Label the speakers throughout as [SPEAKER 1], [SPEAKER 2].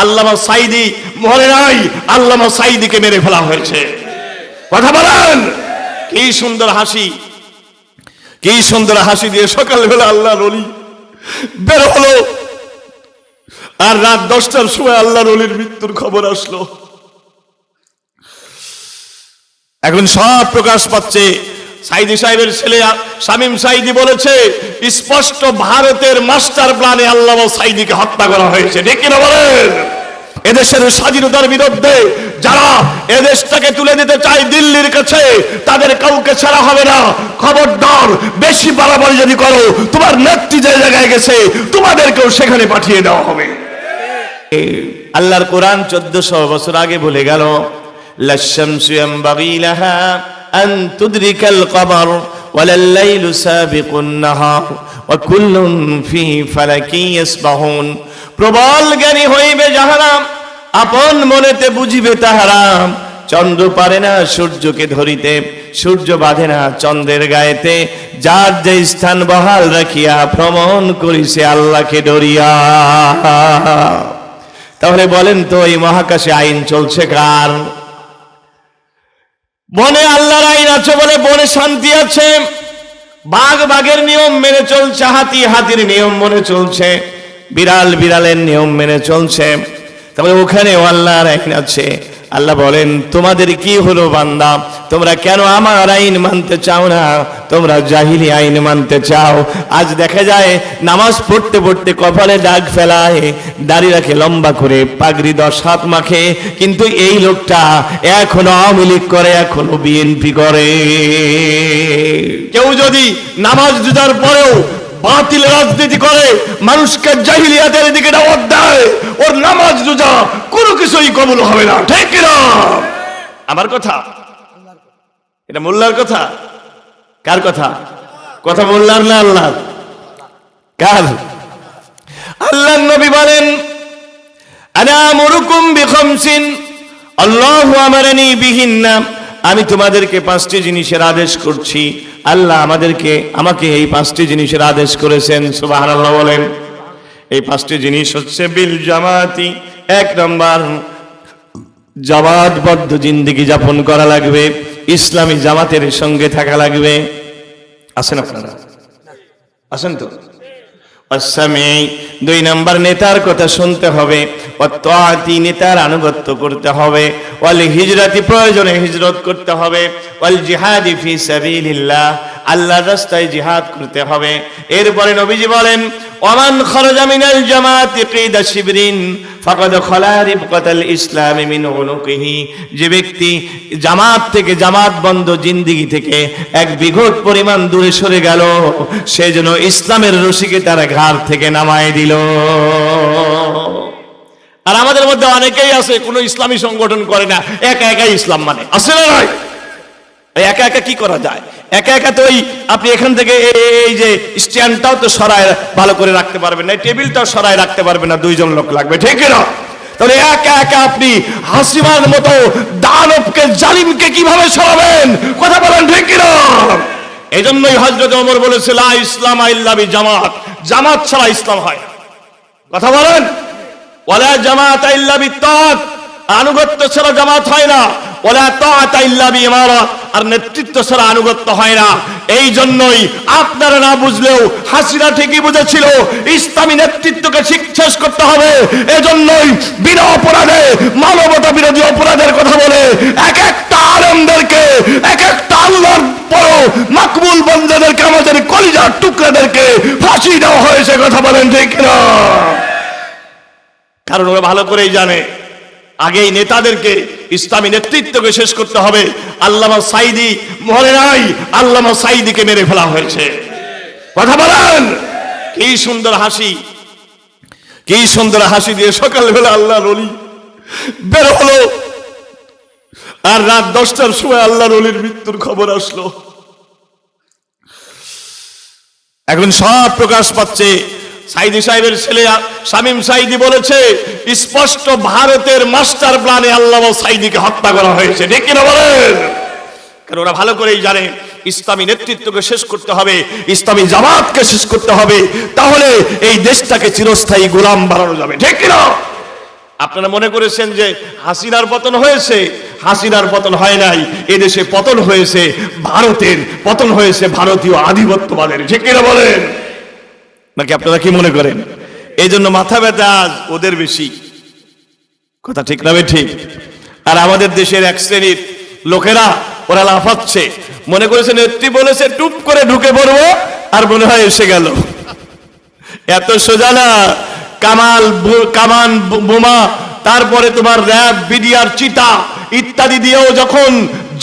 [SPEAKER 1] আল্লামা সাঈদী মরে নাই, আল্লামা সাঈদীকে মেরে ফেলা হয়েছে। কথা বলেন। কি সুন্দর হাসি, কি সুন্দর হাসি দিয়ে সকালবেলা আল্লাহর ওলি বের হলো, আর রাত 10টার সময় আল্লাহর ওলির মৃত্যুর খবর আসলো। এখন সব প্রকাশ পাচ্ছে। সাঈদী সাহেবের ছেলে শামীম সাঈদী বলেছে, স্পষ্ট ভারতের মাস্টার প্ল্যানে আল্লামা সাঈদীকে হত্যা করা হয়েছে। ঠিক কিনা বলেন? এদেশের স্বাধীনতার বিরুদ্ধে যারা এদেশটাকে তুলে দিতে চায় দিল্লির কাছে, তাদের কাউকে ছাড়া হবে না। খবরদার, বেশি বাড়াবাড়ি যদি করো, তোমার নেত্রী যে জায়গায় গেছে তোমাদেরকেও সেখানে পাঠিয়ে দেওয়া হবে। আল্লাহর কোরআন 1400 বছর আগে বলে গেল, লাশ-শামসু ইয়ানবাগী লাহা আন তুদরিকাল কমর ওয়ালাল লাইলু সাবিকুন নাহার ওয়া কুল্লুন ফি ফালাকি ইয়াসবাহুন। প্রবল জ্ঞানী হইবে যাহারা, আপন মনেতে বুঝিবে তাহারা। চন্দ্র পারে না সূর্যকে ধরিতে, সূর্য বাঁধে না চন্দ্রের গায়েতে। যার যে স্থান বহাল রাখিয়া ভ্রমণ করিছে আল্লাহকে ডরিয়া। তাহলে বলেন তো, এই মহাকাশে আইন চলছে কার? বনে আল্লাহর আইন আছে বলে বনে শান্তি আছে। বাঘ বাঘের নিয়ম মেনে চলছে, হাতি হাতির নিয়ম মেনে চলছে, বিড়াল বিড়ালের নিয়ম মেনে চলছে। তবে ওখানেও আল্লাহর আইন আছে। আল্লাহ বলেন, তোমাদের কি হলো বান্দা? তোমরা কেন আমার আইন মানতে চাও না? তোমরা জাহিলি আইন মানতে চাও। আজ দেখা যায় নামাজ পড়তে পড়তে কপালে দাগ ফেলায়, দাড়ি রাখে লম্বা করে, পাগড়ি 10 হাত মাখে, কিন্তু এই লোকটা এখনো আওয়ামী লীগ করে, এখনো বিএনপি করে। কেউ যদি নামাজ রোজার পরেও বাতিল রাজনীতি করে, মানুষকে জাহিলিয়াতের দিকে দাওয়াত দেয়, ওর নামাজ রোজা কোনো কিছুই কবুল হবে না। ঠিক কিনা? আমার কথা, এটা মোল্লার কথা? কার কথা? কথা মোল্লার না আল্লাহর? কার? আল্লাহর নবী বলেন, আনা আমুরুকুম বিখামসিন আল্লাহু আমারানি বিহিন্না। আমি তোমাদেরকে 5টি জিনিসের আদেশ করছি। আল্লাহ আমাকে এই 5টি জিনিসের আদেশ করেছেন। সুবহানাল্লাহ বলেন। এই 5টি জিনিস হচ্ছে বিল জামাতি। 1 নম্বর, জামাতবদ্ধ জিন্দেগি যাপন করা লাগবে, ইসলামী জামাতের সঙ্গে থাকা লাগবে। আছেন আপনারা? আছেন তো? আসামি। 2 নম্বর, নেতার কথা শুনতে হবে। ওয়াত্তাআতি, নেতার আনুগত্য করতে হবে। ওয়াল হিজরাতি, প্রয়োজনে হিজরত করতে হবে। ওয়াল জিহাদি ফি সাবিলিল্লাহ, আল্লাহর রাস্তায় জিহাদ করতে হবে। এরপরে নবীজি বলেন, ওমান খারাজা মিনাল জামাতি কিদা শিবরিন ফাকাদ খালা রিবকাতাল ইসলাম মিন উনুকিহি। যে ব্যক্তি জামাত থেকে, জামাত বন্ধ জিন্দেগি থেকে 1 বিঘত পরিমাণ দূরে সরে গেল, সে যেন ইসলামের রশিকে তার ঘাড় থেকে নামায় দিল। আর আমাদের মধ্যে অনেকেই আছে কোন ইসলামী সংগঠন করে না, একা একাই ইসলাম মানে। আছে না নয়? একা একা কি করা যায়? একা একা তো আপনি এখান থেকে এই যে স্ট্যান্ডটাও তো সরায় ভালো করে রাখতে পারবেন না, টেবিলটাও সরায় রাখতে পারবেন না, 2জন লোক লাগবে। ঠিক না? তাহলে একা একা আপনি হাসিমার মতো দানবকে, জালিমকে কিভাবে সরাবেন? কথা বলেন। ঠিক না? এই জন্যই হযরত ওমর বলেছিল, লা ইসলাম ইল্লা বিজামাত। জামাত ছাড়া ইসলাম হয় না। কথা বলেন। ওয়ালা জামাত ইল্লা বিত্তাআত, আনুগত্য ছাড়া জামাত হয় না। ওয়ালা তাআত ইল্লা বিইমারা, আর নেতৃত্ব ছাড়া আনুগত্য হয় না। এই জন্যই আপনারা না বুঝলেও হাসিনা ঠিকই বুঝেছিল, ইসলামী নেতৃত্বকে শেষ করতে হবে। এজন্যই বিনা অপরাধে, মানবতা বিরোধী অপরাধের কথা বলে এক একটা আলেমদেরকে, এক একটা আল্লাহর বড় মাকবুল বান্দাদেরকে, আমাদের কলিজার টুকরাদেরকে ফাঁসি দেওয়া হয়েছে। কথা বলেন। ঠিক না? কারণ ওরা ভালো করেই জানে, আগেই নেতাদেরকে, ইসলামী নেতৃত্বকে শেষ করতে হবে। আল্লামা সাঈদী মরে নাই, আল্লামা সাঈদীকে মেরে ফেলা হয়েছে। কথা বলেন। কি সুন্দর হাসি, কি সুন্দর হাসি দিয়ে সকালবেলা আল্লাহর ওলি বের হলো, আর রাত 10টার সময় আল্লাহর ওলির মৃত্যুর খবর আসলো। এখন সব প্রকাশ পাচ্ছে। সাঈদী সাহেবের ছেলে শামীম সাঈদী বলেছে, স্পষ্ট ভারতের মাস্টার প্ল্যানে আল্লামা সাঈদীকে হত্যা করা হয়েছে। ঠিক কিনা বলেন? কারণ ওরা ভালো করেই জানে, ইসলামী নেতৃত্বকে শেষ করতে হবে, ইসলামী জামাতকে শেষ করতে হবে, তাহলে এই দেশটাকে চিরস্থায়ী গোলাম বানানো যাবে। ঠিক কিনা? আপনারা মনে করেছেন যে হাসিনার পতন হয়েছে, হাসিনার পতন হয় নাই, এদেশে পতন হয়েছে ভারতের, পতন হয়েছে ভারতীয় আধিপত্যবাদের। ঠিক কিনা বলেন? নাকি আপনারা কি মনে করেন? এই জন্য মাথা ব্যথা আজ ওদের বেশি। কথা ঠিক না ঠিক? আর আমাদের দেশের এক শ্রেণীর লোকেরা ওরা লাফাচ্ছে, মনে করেছে নেত্রী বলেছে টুপ করে ঢুকে পড়বো আর মনে হয় এসে গেল। এত সোজা না। কামান বোমা, তারপরে তোমার র্যাব, বিডিআর, চিতা ইত্যাদি দিয়েও যখন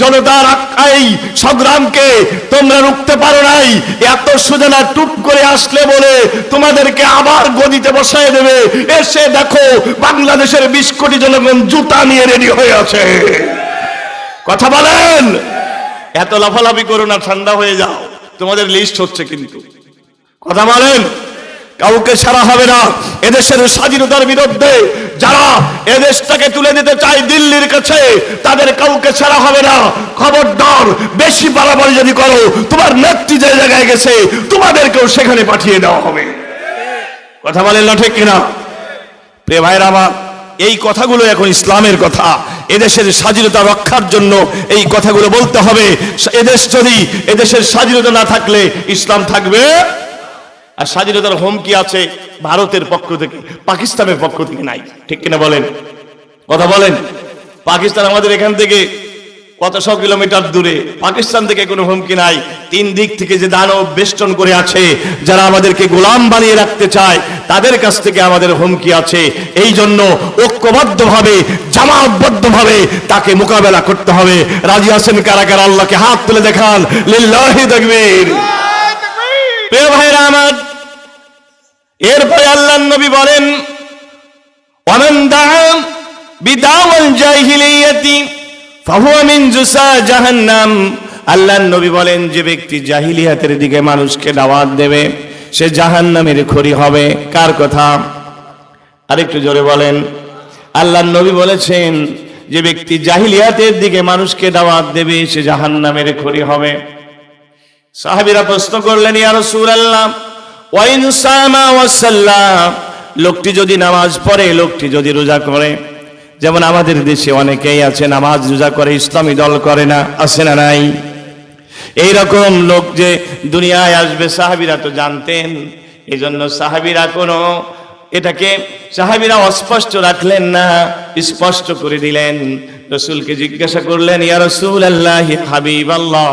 [SPEAKER 1] জনতার এই সংগ্রামকে তোমরা রুখতে পারো নাই, এত সোজা না টুপ করে আসলে বলে তোমাদেরকে আবার গদিতে বসায় দেবে। এসে দেখো বাংলাদেশের 20 কোটি জনগণ জুতা নিয়ে রেডি হয়ে আছে। কথা বলেন? এত লাফালাফি করো না, ঠান্ডা হয়ে যাও, তোমাদের লিস্ট হচ্ছে কিন্তু। কথা বলেন? কাউকে ছাড়া হবে না। এদেশের স্বাধীনতার বিরুদ্ধে যারা এদেশটাকে তুলে দিতে চায় দিল্লির কাছে, তাদের কাউকে ছাড়া হবে না। খবরদার, বেশি বাড়াবাড়ি যদি করো, তোমার নেত্রী যে জায়গায় গেছে তোমাদেরকেও সেখানে পাঠিয়ে দেওয়া হবে। কথা বলেন না ঠিক কিনা? প্রিয় ভাইরা আমার, এই কথাগুলো এখন ইসলামের কথা। এদেশের স্বাধীনতা রক্ষার জন্য এই কথাগুলো বলতে হবে। এদেশের স্বাধীনতা না থাকলে ইসলাম থাকবে। আর স্বাধীনতার হুমকি আছে ভারতের পক্ষ থেকে, পাকিস্তানের পক্ষ থেকে নাই। ঠিক কিনা বলেন? কথা বলেন? পাকিস্তান আমাদের এখান থেকে কত 100 কিলোমিটার দূরে, পাকিস্তান থেকে কোনো হুমকি নাই। 3 দিক থেকে যে দানব বেষ্টন করে আছে, যারা আমাদেরকে গোলাম বানিয়ে রাখতে চায়, তাদের কাছ থেকে আমাদের হুমকি আছে। এই জন্য ঐক্যবদ্ধভাবে, জামাতবদ্ধভাবে তাকে মোকাবেলা করতে হবে। রাজি আছেন কারা কারা? আল্লাহকে হাত তুলে দেখান। লিল্লাহি তাকবীর। প্রিয় ভাইরা আমার, এরপরে আল্লাহর নবী বলেন, ওয়ামান দাআ বিদাওয়াল জাহিলিয়াতি ফাহুয়া মিন জুসা জাহান্নাম। আল্লাহর নবী বলেন, যে ব্যক্তি জাহিলিয়াতের দিকে মানুষকে দাওয়াত দেবে সে জাহান্নামের খড়ি হবে। কার কথা? আরেকটু জোরে বলেন। আল্লাহর নবী বলেছেন, যে ব্যক্তি জাহিলিয়াতের দিকে মানুষকে দাওয়াত দেবে সে জাহান্নামের খড়ি হবে। সাহাবীরা প্রশ্ন করলেন, ইয়া রাসূলুল্লাহ, ওয়া ইন সামা ওয়া সাল্লা, লোকটি যদি নামাজ পড়ে, লোকটি যদি রোজা করে, যেমন আমাদের দেশে অনেকেই আছে নামাজ রোজা করে, ইসলামী দল করে না, আছে না নাই? এইরকম লোক যে দুনিয়ায় আসবে সাহাবীরা তো জানতেন। এই জন্য সাহাবীরা সাহাবীরা অস্পষ্ট রাখলেন না, স্পষ্ট করে দিলেন। রাসূলকে জিজ্ঞাসা করলেন, ইয়া রাসূলুল্লাহ, হাবিবাল্লাহ,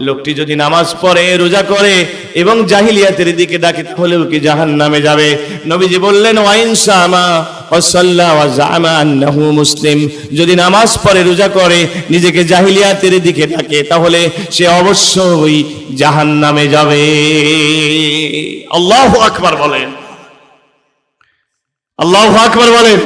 [SPEAKER 1] লোকটি যদি নামাজ পড়ে, রোজা করে এবং জাহিলিয়াতের দিকে ডাকে, তাহলেও কি জাহান্নামে যাবে? নবীজি বললেন, ওয়া ইন সামা ওয়া সাল্লা ওয়া জামা আন্নাহু মুসলিম, যদি নামাজ পড়ে, রোজা করে, নিজেকে জাহিলিয়াতের দিকে ডাকে, তাহলে সে অবশ্যই জাহান্নামে যাবে। আল্লাহু আকবার বলেন। আল্লাহু আকবার বলেন।